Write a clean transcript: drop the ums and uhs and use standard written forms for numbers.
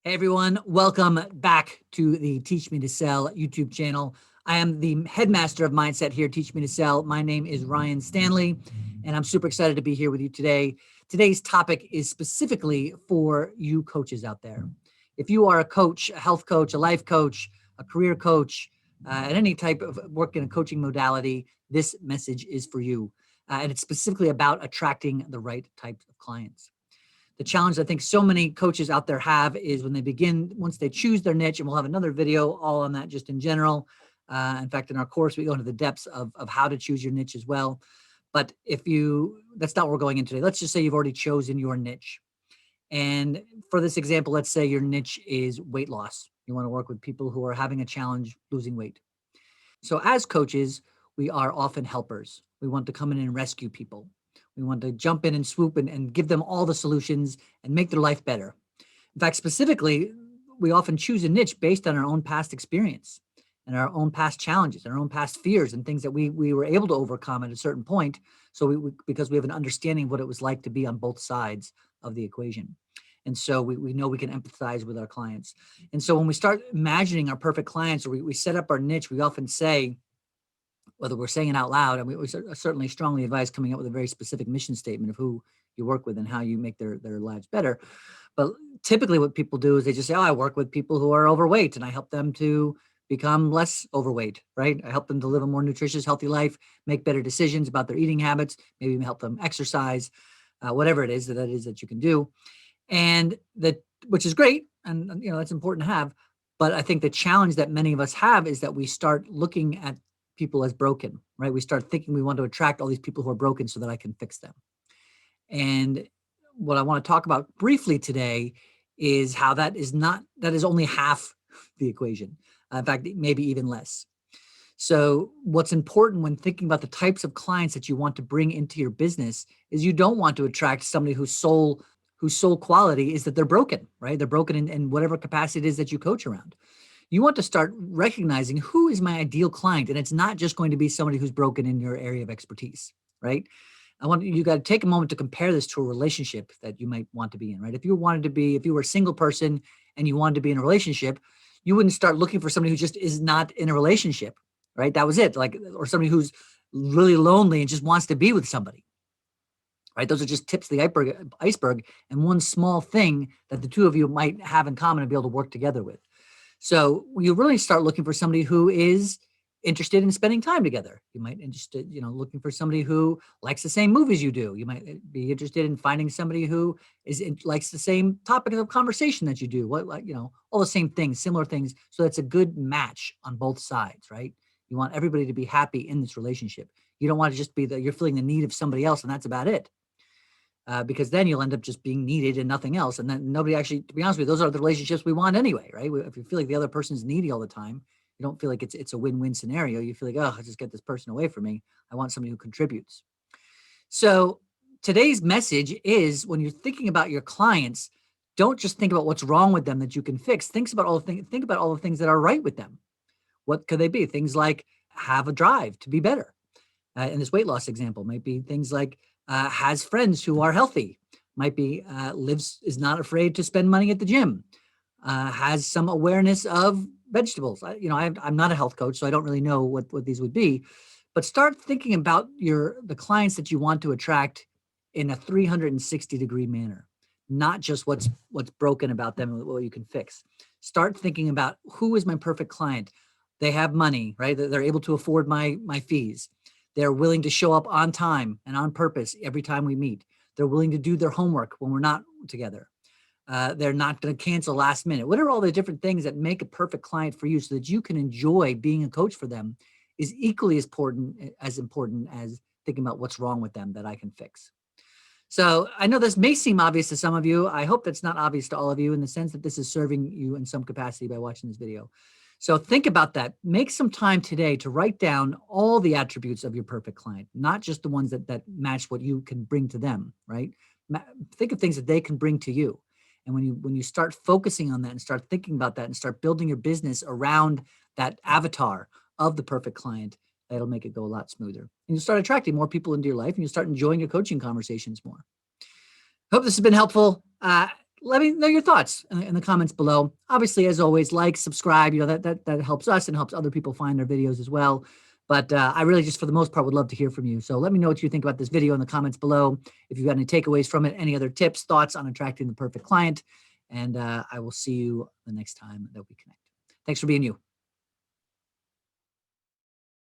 Hey everyone, welcome back to the Teach Me to Sell YouTube channel. I am the headmaster of mindset here, Teach Me to Sell. My name is Ryan Stanley, and I'm super excited to be here with you today. Today's topic is specifically for you coaches out there. If you are a coach, a health coach, a life coach, a career coach, at any type of work in a coaching modality, this message is for you. And it's specifically about attracting the right types of clients. The challenge I think so many coaches out there have is when they begin, once they choose their niche, and we'll have another video all on that just in general. In fact, in our course, we go into the depths of how to choose your niche as well. But that's not what we're going into today. Let's just say you've already chosen your niche. And for this example, let's say your niche is weight loss. You want to work with people who are having a challenge losing weight. So as coaches, we are often helpers. We want to come in and rescue people. We want to jump in and swoop and give them all the solutions and make their life better. In fact, specifically, we often choose a niche based on our own past experience and our own past challenges, and our own past fears and things that we were able to overcome at a certain point. So because we have an understanding of what it was like to be on both sides of the equation. And so we know we can empathize with our clients. And so when we start imagining our perfect clients, or we set up our niche, we often say, whether we're saying it out loud, and we certainly strongly advise coming up with a very specific mission statement of who you work with and how you make their lives better. But typically what people do is they just say, oh, I work with people who are overweight and I help them to become less overweight, right? I help them to live a more nutritious, healthy life, make better decisions about their eating habits, maybe help them exercise, whatever it is that you can do. And that, which is great. And, that's important to have. But I think the challenge that many of us have is that we start looking at people as broken, right? We start thinking we want to attract all these people who are broken so that I can fix them. And what I want to talk about briefly today is how that is only half the equation. In fact, maybe even less. So what's important when thinking about the types of clients that you want to bring into your business is you don't want to attract somebody whose sole quality is that they're broken, right? They're broken in whatever capacity it is that you coach around. You want to start recognizing who is my ideal client. And it's not just going to be somebody who's broken in your area of expertise, right? You got to take a moment to compare this to a relationship that you might want to be in, right? If you were a single person and you wanted to be in a relationship, you wouldn't start looking for somebody who just is not in a relationship, right? That was it. Or somebody who's really lonely and just wants to be with somebody, right? Those are just tips of the iceberg and one small thing that the two of you might have in common and be able to work together with. So you really start looking for somebody who is interested in spending time together. You might interested, looking for somebody who likes the same movies you do. You might be interested in finding somebody who likes the same topic of conversation that you do. All the same things, similar things. So that's a good match on both sides, right? You want everybody to be happy in this relationship. You don't want to just be you're feeling the need of somebody else and that's about it. Because then you'll end up just being needed and nothing else. And then nobody actually, to be honest with you, those are the relationships we want anyway, right? If you feel like the other person's needy all the time, you don't feel like it's a win-win scenario. You feel like, oh, I'll just get this person away from me. I want somebody who contributes. So today's message is when you're thinking about your clients, don't just think about what's wrong with them that you can fix. Think about all the things that are right with them. What could they be? Things like have a drive to be better. In this weight loss example, might be things like has friends who are healthy, might be is not afraid to spend money at the gym, has some awareness of vegetables. I'm not a health coach, so I don't really know what these would be, but start thinking about the clients that you want to attract in a 360-degree manner, not just what's broken about them and what you can fix. Start thinking about who is my perfect client. They have money, right? They're able to afford my fees. They're willing to show up on time and on purpose every time we meet. They're willing to do their homework when we're not together. They're not going to cancel last minute. What are all the different things that make a perfect client for you so that you can enjoy being a coach for them is equally as important as thinking about what's wrong with them that I can fix. So I know this may seem obvious to some of you. I hope that's not obvious to all of you in the sense that this is serving you in some capacity by watching this video. So think about that. Make some time today to write down all the attributes of your perfect client, not just the ones that match what you can bring to them, right? Think of things that they can bring to you. And when you start focusing on that and start thinking about that and start building your business around that avatar of the perfect client, that'll make it go a lot smoother. And you'll start attracting more people into your life and you'll start enjoying your coaching conversations more. Hope this has been helpful. let me know your thoughts in the comments below. Obviously, as always, like, subscribe, that helps us and helps other people find our videos as well. But I really just, for the most part, would love to hear from you. So let me know what you think about this video in the comments below. If you've got any takeaways from it, any other tips, thoughts on attracting the perfect client. And I will see you the next time that we connect. Thanks for being you.